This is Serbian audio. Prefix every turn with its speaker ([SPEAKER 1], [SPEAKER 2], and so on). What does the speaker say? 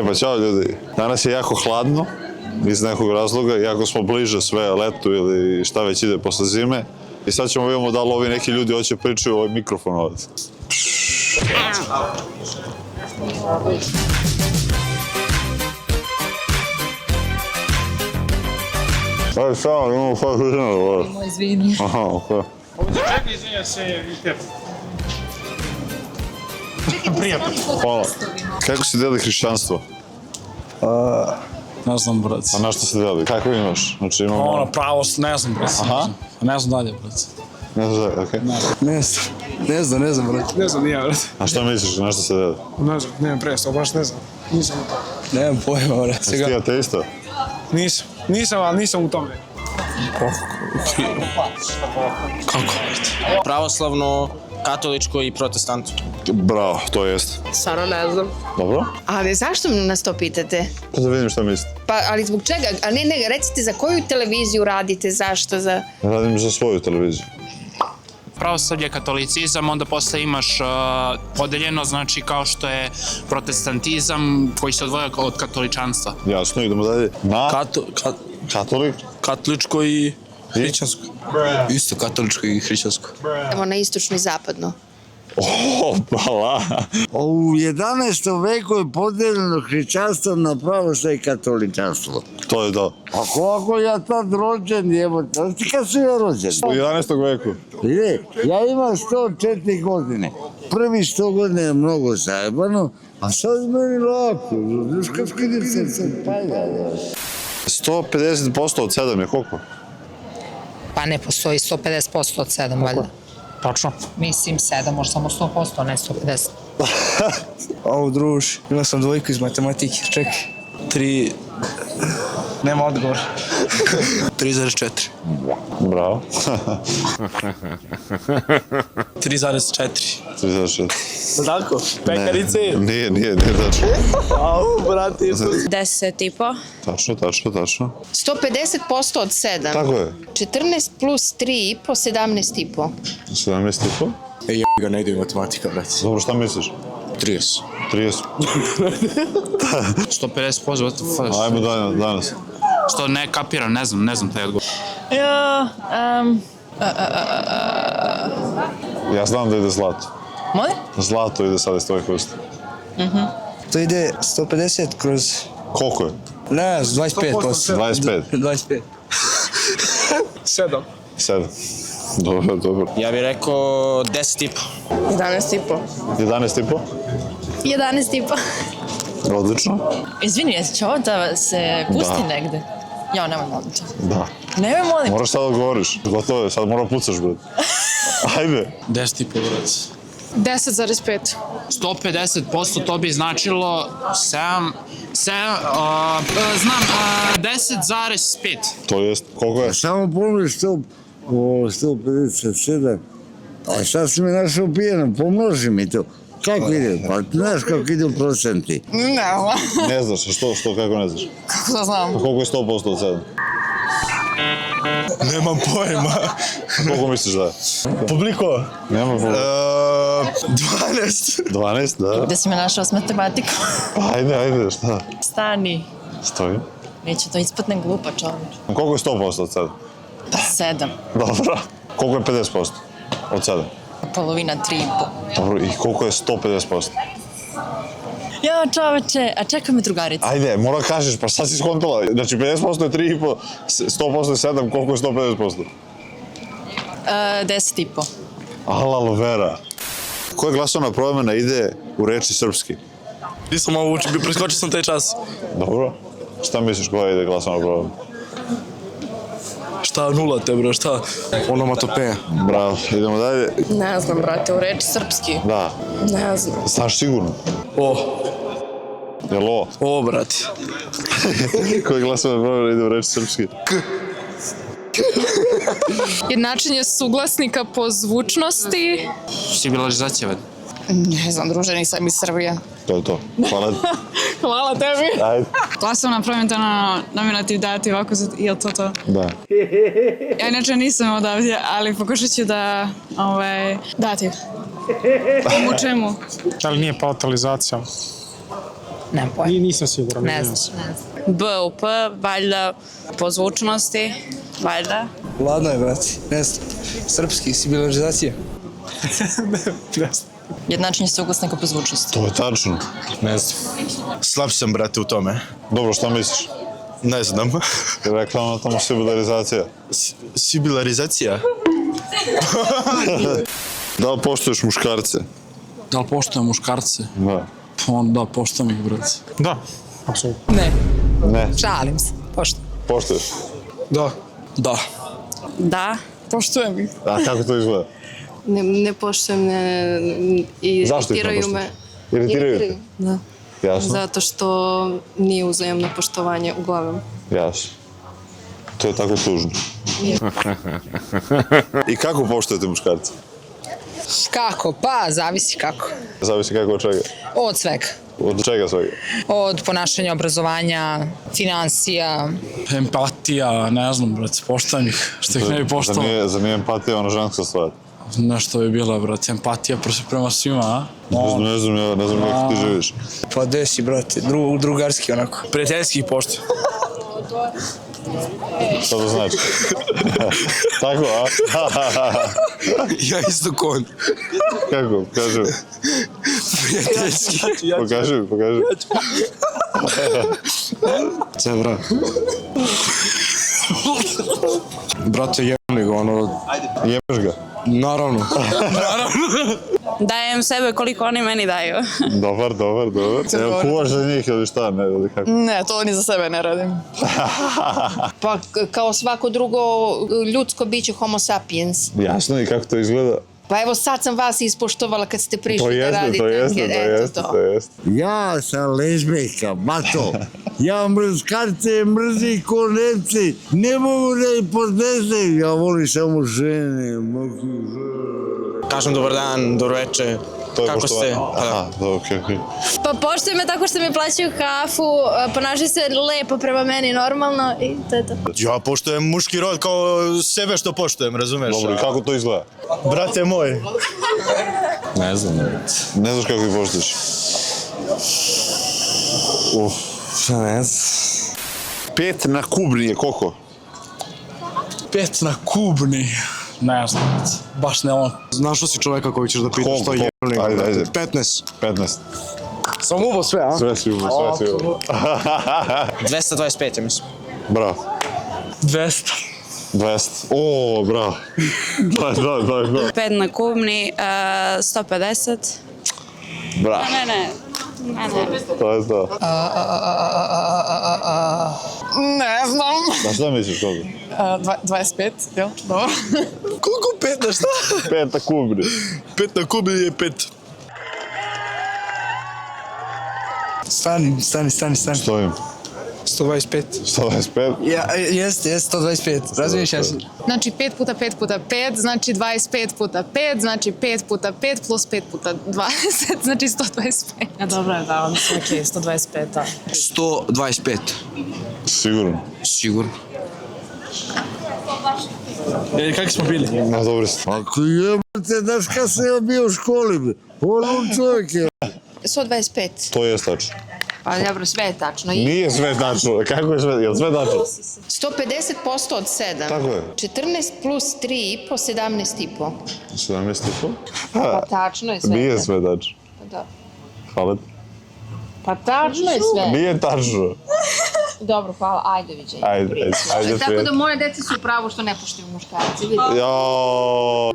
[SPEAKER 1] Pa ćao ljudi. Danas je jako hladno, iz nekog razloga, jako smo bliže sve letu ili šta već ide posle zime. I sad ćemo vidimo da li ovi neki ljudi hoće pričaju ovaj mikrofon ovdje. Aj, samo, imamo par žena.
[SPEAKER 2] Moj izvini.
[SPEAKER 1] Aha, okej.
[SPEAKER 3] Čekaj, izvinja se i tebi. Prijatno.
[SPEAKER 1] Hvala. Kako se deli hrišćanstvo?
[SPEAKER 4] Ne znam, brat.
[SPEAKER 1] A na što se deli? Kako imaš? Znači imamo...
[SPEAKER 4] Ono, pravo, ne znam, brat.
[SPEAKER 1] Aha.
[SPEAKER 4] Ne znam dalje, brat.
[SPEAKER 1] Ne znam, okej.
[SPEAKER 4] Ne znam, brat.
[SPEAKER 3] Ne znam, nije, brat.
[SPEAKER 1] A šta misliš, na što se deli?
[SPEAKER 3] Ne znam, nemam predstav, baš ne znam. Nisam u tome.
[SPEAKER 4] Nemam pojma, brat.
[SPEAKER 1] Jesi ti ateista?
[SPEAKER 3] Nisam, ali nisam u tome.
[SPEAKER 4] Kako, brat?
[SPEAKER 5] Pravoslavno, katoličko i protestantsko.
[SPEAKER 1] Bravo, to jest.
[SPEAKER 6] Stvarno ne znam.
[SPEAKER 1] Dobro?
[SPEAKER 6] Ali zašto nas to pitate?
[SPEAKER 1] Pa da vidim šta mislite.
[SPEAKER 6] Pa, ali zbog čega? A ne, recite za koju televiziju radite, zašto, za...
[SPEAKER 1] Radim za svoju televiziju.
[SPEAKER 7] Pravoslavlje, katolicizam, onda posle imaš podeljeno, znači kao što je protestantizam koji se odvoja od katoličanstva.
[SPEAKER 1] Jasno, idemo dalje. Na katolik?
[SPEAKER 4] Katoličko i hrišćansko. Isto katoličko i hrišćansko.
[SPEAKER 6] Evo na istočno i zapadno.
[SPEAKER 1] Opala!
[SPEAKER 8] U 11. veku je podeljeno hrišćanstvo na pravoslavlje i katoličanstvo.
[SPEAKER 1] To je to.
[SPEAKER 8] A kako ja tad rođen, evo, ti kad sam ja rođen?
[SPEAKER 1] U 11. veku.
[SPEAKER 8] Ja imam 104 godine. Prvi 100 godina je mnogo zajebano, a sad meni lako. Znaš kako idem se palja.
[SPEAKER 1] 150% od 7 je koliko?
[SPEAKER 2] Pa ne postoji 150% od 7, valjda.
[SPEAKER 7] Tačno.
[SPEAKER 2] Mislim 7, možda samo 100%, ne 150.
[SPEAKER 4] Au, druž, imao sam dvojku iz matematike, čekaj. 3... Nema odgovor. 3,4.
[SPEAKER 1] Bravo.
[SPEAKER 4] 3,4.
[SPEAKER 1] 3,4.
[SPEAKER 4] Tako? Pekarice?
[SPEAKER 1] Nije tačno.
[SPEAKER 4] Au, brate.
[SPEAKER 6] 10,5.
[SPEAKER 1] Tačno.
[SPEAKER 6] 150% od 7.
[SPEAKER 1] Tako je.
[SPEAKER 6] 14 plus 3,5, 17,5.
[SPEAKER 1] 17,5?
[SPEAKER 4] Ej, ga ne ide u matematika, brate.
[SPEAKER 1] Dobro, šta misliš?
[SPEAKER 4] 30.
[SPEAKER 1] 30.
[SPEAKER 7] 150%, what the fuck?
[SPEAKER 1] Ajmo danas.
[SPEAKER 7] Što ne kapiram, ne znam taj odgovor.
[SPEAKER 1] Ja znam da ide zlato.
[SPEAKER 2] Molim?
[SPEAKER 1] Zlato ide sad iz tvojih usta.
[SPEAKER 4] To ide 150 kroz...
[SPEAKER 1] Koliko je?
[SPEAKER 4] Ne, 25%.
[SPEAKER 1] 25.
[SPEAKER 4] 25.
[SPEAKER 3] 7.
[SPEAKER 1] 7. Dobro.
[SPEAKER 5] Ja bih rekao 10,5.
[SPEAKER 6] 11,5.
[SPEAKER 1] 11,5?
[SPEAKER 6] 11,5.
[SPEAKER 1] Odlično.
[SPEAKER 2] Izvini, će ovo da se pusti negde? Ja, nemoj molim te.
[SPEAKER 1] Da.
[SPEAKER 2] Nemoj molim.
[SPEAKER 1] Moraš sad odgovoriš. Gotovo je, sad mora pucaš, bret. Ajde.
[SPEAKER 4] 10,5, brate.
[SPEAKER 6] 10,5.
[SPEAKER 7] 150% to bi značilo 10,5.
[SPEAKER 1] To jest, koliko je?
[SPEAKER 8] Samo pomni 157. A šta si mi našao pijeno? Pomnoži mi to. Kako ide? Pa znaš kako ide u procenti.
[SPEAKER 1] Ne znaš, što, kako ne znaš?
[SPEAKER 2] Kako da znam?
[SPEAKER 1] Pa koliko je 100% od 7?
[SPEAKER 4] Nemam pojma.
[SPEAKER 1] Koliko misliš da je?
[SPEAKER 4] Publiko?
[SPEAKER 1] Nemam pojma.
[SPEAKER 4] 12.
[SPEAKER 1] 12, da.
[SPEAKER 2] Gde si me našao s matematikom?
[SPEAKER 1] Ajde, šta?
[SPEAKER 2] Stani.
[SPEAKER 1] Stoji.
[SPEAKER 2] Neće to ispatne glupa, čovječ.
[SPEAKER 1] Koliko je 100% od 7?
[SPEAKER 2] 7.
[SPEAKER 1] Dobro. Koliko je 50% od 7?
[SPEAKER 2] Polovina 3,5.
[SPEAKER 1] Dobro, i koliko je 150%?
[SPEAKER 2] Ja, čoveče, a čeka me drugarica.
[SPEAKER 1] Ajde, mora kažeš, pa sad si skontala. Znači 50% je 3,5, 100% je 7, koliko je 150%?
[SPEAKER 2] 10,5.
[SPEAKER 1] Alalo vera. Koja glasovna promjena ide u reči srpski?
[SPEAKER 4] Nisam ovo učio, preskočio sam taj čas.
[SPEAKER 1] Dobro. Šta misliš koja ide glasovna promjena?
[SPEAKER 4] Šta, nula te, bro, šta? Onomatopeja.
[SPEAKER 1] Bravo, idemo dalje.
[SPEAKER 6] Ne znam, brate, u reči srpski.
[SPEAKER 1] Da.
[SPEAKER 6] Ne znam.
[SPEAKER 1] Znaš sigurno?
[SPEAKER 4] O,
[SPEAKER 1] Jel ovo?
[SPEAKER 4] o, brate.
[SPEAKER 1] Koja glasovna promjena ide u reči srpski?
[SPEAKER 9] Jednačenje suglasnika po zvučnosti.
[SPEAKER 7] Sibilalizacija, već.
[SPEAKER 9] Ne znam, druže, nisam iz Srbije.
[SPEAKER 1] To je to. Hvala.
[SPEAKER 9] Hvala tebi.
[SPEAKER 1] Ajde.
[SPEAKER 9] Glasovna promjena na nominativ dati ovako, je li to?
[SPEAKER 1] Da.
[SPEAKER 9] Ja inače nisam odavdje, ali pokušat ću da dativ. U čemu?
[SPEAKER 3] Ali nije palatalizacija.
[SPEAKER 10] Nemam pojma.
[SPEAKER 3] Nisam siguran.
[SPEAKER 10] Ne znam. B u P, valjda po zvučnosti, valjda.
[SPEAKER 4] Ladno je, brati. Ne znam. Srpski, sibilarizacija.
[SPEAKER 2] Jednačenje suglasnika po zvučnosti.
[SPEAKER 1] To je tačno.
[SPEAKER 5] Ne znam. Slab sam, brate, u tome.
[SPEAKER 1] Dobro, šta misliš?
[SPEAKER 5] Ne znam.
[SPEAKER 1] Rekla ona tamo sibilarizacija.
[SPEAKER 5] Sibilarizacija?
[SPEAKER 1] Da li poštuješ muškarce?
[SPEAKER 11] Da li poštujem muškarce?
[SPEAKER 1] Da.
[SPEAKER 11] Pa da, poštujem ih, brate.
[SPEAKER 3] Da, apsolutno.
[SPEAKER 10] Ne,
[SPEAKER 1] Ne.
[SPEAKER 10] šalim se. Pošto.
[SPEAKER 1] Poštuješ?
[SPEAKER 3] Da.
[SPEAKER 4] Da.
[SPEAKER 10] Da.
[SPEAKER 9] Poštujem ih.
[SPEAKER 1] A kako to izgleda?
[SPEAKER 6] Ne poštujem i
[SPEAKER 1] Zašto ih ne
[SPEAKER 6] iritiraju me.
[SPEAKER 1] poštuješ? Iritiraju te?
[SPEAKER 6] Da.
[SPEAKER 1] Jasno?
[SPEAKER 6] Zato što nije uzajamno poštovanje uglavnom.
[SPEAKER 1] Jasno. To je tako tužno. I kako poštujete muškarce?
[SPEAKER 10] Kako? Pa, zavisi kako.
[SPEAKER 1] Zavisi kako od čega?
[SPEAKER 10] Od svega.
[SPEAKER 1] Od čega svega?
[SPEAKER 10] Od ponašanja, obrazovanja, financija.
[SPEAKER 11] Empatija, ne znam, brate, poštujem ih. Što ih ne bi poštovao.
[SPEAKER 1] Zar nije empatija ona ženska stvar?
[SPEAKER 11] Nešto bi bila, brate, empatija prema svima, a?
[SPEAKER 1] Ne znam kako ti živiš.
[SPEAKER 4] Pa gde si, brate? Drugarski onako. Prijateljski pošto.
[SPEAKER 1] Šta to znači? Tako, a?
[SPEAKER 4] Ja isto kon.
[SPEAKER 1] Kako? Kaži mi.
[SPEAKER 4] Prijateljski.
[SPEAKER 1] Pokaži mi, pokaži mi.
[SPEAKER 4] Sve, bra. Brate, jebni ga, ono...
[SPEAKER 1] Jebeš ga?
[SPEAKER 4] Naravno.
[SPEAKER 10] Dajem sebe koliko oni meni daju.
[SPEAKER 1] Dobar. Jel kuvaš za njih ili šta? Ne, ili kako?
[SPEAKER 9] Ne, to ni za sebe ne radim.
[SPEAKER 6] Pa kao svako drugo ljudsko biće homo sapiens.
[SPEAKER 1] Jasno, i kako to izgleda?
[SPEAKER 6] Pa evo sad sam vas ispoštovala kad ste
[SPEAKER 1] To
[SPEAKER 6] prišli da radite.
[SPEAKER 1] to jeste.
[SPEAKER 8] Ja sam lezbijka, mato. Ja muškarce mrzim ko Nemci. Ne mogu da ih podnesem. Ja volim samo žene.
[SPEAKER 5] Kažem dobar dan, dobro veče.
[SPEAKER 1] To je
[SPEAKER 5] Kako
[SPEAKER 1] poštovanje.
[SPEAKER 5] ste?
[SPEAKER 1] Aha, okej.
[SPEAKER 12] Pa poštuju me tako što mi plaćaju kafu, ponašaju se lepo prema meni, normalno i to je to.
[SPEAKER 5] Ja poštujem muški rod kao sebe što poštujem, razumeš?
[SPEAKER 1] Dobro, i kako to izgleda?
[SPEAKER 5] Brate moj.
[SPEAKER 1] Ne znam. Ne znaš kako ih poštuješ?
[SPEAKER 4] Šta ne znam.
[SPEAKER 1] 5 na kubni je koliko?
[SPEAKER 11] 5 na kubni. Ne znam, brate. Baš ne on.
[SPEAKER 4] Znaš si čoveka koji ćeš da pitaš što je jebni?
[SPEAKER 1] Ajde.
[SPEAKER 4] 15.
[SPEAKER 1] 15.
[SPEAKER 4] Sam ubo sve, a?
[SPEAKER 1] Sve si ubo.
[SPEAKER 5] 225, ja mislim.
[SPEAKER 1] Bravo.
[SPEAKER 11] 200.
[SPEAKER 1] 200. O, bravo. Da.
[SPEAKER 10] 5 na kubni, 150.
[SPEAKER 1] Bravo.
[SPEAKER 10] Ne.
[SPEAKER 1] To je to.
[SPEAKER 9] Ne znam.
[SPEAKER 1] Da šta misliš koliko?
[SPEAKER 9] 25, jel? Dobro.
[SPEAKER 4] Koliko 5 na šta?
[SPEAKER 1] 5 na kubni.
[SPEAKER 4] 5 na kubni je 5. Stani.
[SPEAKER 1] Stojim.
[SPEAKER 4] 125.
[SPEAKER 1] 125?
[SPEAKER 4] Jeste, 125. Razmišljam se.
[SPEAKER 9] Znači 5 puta 5 puta 5, znači 25 puta 5, znači 5 puta 5 plus 5 puta 20, znači 125.
[SPEAKER 2] Ja, dobro je, da, onda su okej, 125, da.
[SPEAKER 4] 125.
[SPEAKER 1] Sigurno.
[SPEAKER 4] Sigurno.
[SPEAKER 11] Kako smo bili?
[SPEAKER 1] Na dobri ste.
[SPEAKER 8] Ako jebate, znaš kad sam ja bio u školi, on čovjek je.
[SPEAKER 6] 125.
[SPEAKER 1] To je tačno.
[SPEAKER 6] Pa dobro, sve je tačno.
[SPEAKER 1] Nije sve tačno. Kako je sve? Je li sve tačno?
[SPEAKER 6] 150% od 7.
[SPEAKER 1] Tako je.
[SPEAKER 6] 14 plus 3,5, 17,5.
[SPEAKER 1] 17,5?
[SPEAKER 6] Pa tačno je sve.
[SPEAKER 1] Nije sve tačno.
[SPEAKER 6] Da.
[SPEAKER 1] Hvala.
[SPEAKER 6] Pa tačno je sve.
[SPEAKER 1] Nije tačno.
[SPEAKER 6] Dobro, hvala. Ajde, viđenje.
[SPEAKER 1] Ajde,
[SPEAKER 6] Tako da moje dece su u pravu što ne poštuju muškarci. Vidite.
[SPEAKER 1] Jao.